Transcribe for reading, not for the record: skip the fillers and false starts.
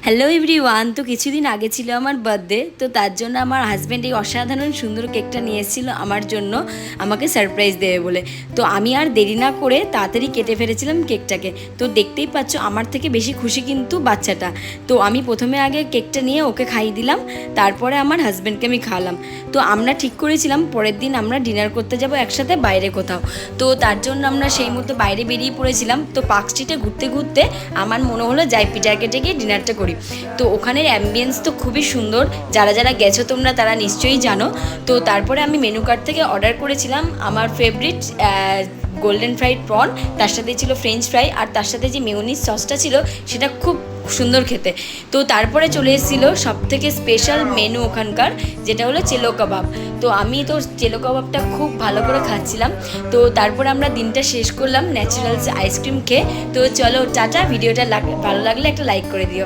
Hello everyone. তো কিছুদিন আগে ছিল আমার বার্থডে, তো তার জন্য আমার হাজব্যান্ড এই অসাধারণ সুন্দর কেকটা নিয়ে এসেছিলো আমার জন্য, আমাকে সারপ্রাইজ দেবে বলে। তো আমি আর দেরি না করে তাড়াতাড়ি কেটে ফেলেছিলাম কেকটাকে। তো দেখতেই পাচ্ছ আমার থেকে বেশি খুশি কিন্তু বাচ্চাটা। তো আমি প্রথমে আগে কেকটা নিয়ে ওকে খাইয়ে দিলাম, তারপরে আমার হাজব্যান্ডকে আমি খাওয়ালাম। তো আমরা ঠিক করেছিলাম পরের দিন আমরা ডিনার করতে যাব একসাথে বাইরে কোথাও। তো তার জন্য আমরা সেই মতো বাইরে বেরিয়ে পড়েছিলাম। তো পার্ক স্ট্রিটে ঘুরতে ঘুরতে আমার মনে হলো যাই পিটারকেটে গিয়ে ডিনারটা করি। তো ওখানের অ্যাম্বিয়েন্স তো খুবই সুন্দর, যারা যারা গেছো তোমরা তারা নিশ্চয়ই জানো। তো তারপরে আমি মেনু কার্ড থেকে অর্ডার করেছিলাম আমার ফেভারিট গোল্ডেন ফ্রাইড প্রন, তার সাথে ছিল ফ্রেঞ্চ ফ্রাই, আর তার সাথে যে মেয়োনিজ সসটা ছিল সেটা খুব সুন্দর খেতে। তো তারপরে চলে এসেছিলো সব থেকে স্পেশাল মেনু ওখানকার, যেটা হলো চেলো কাবাব। তো আমি তো চেলো কাবাবটা খুব ভালো করে খাচ্ছিলাম। তো তারপর আমরা দিনটা শেষ করলাম ন্যাচারালস আইসক্রিম খেয়ে। তো চলো টাটা, ভিডিওটা ভালো লাগলে একটা লাইক করে দিও।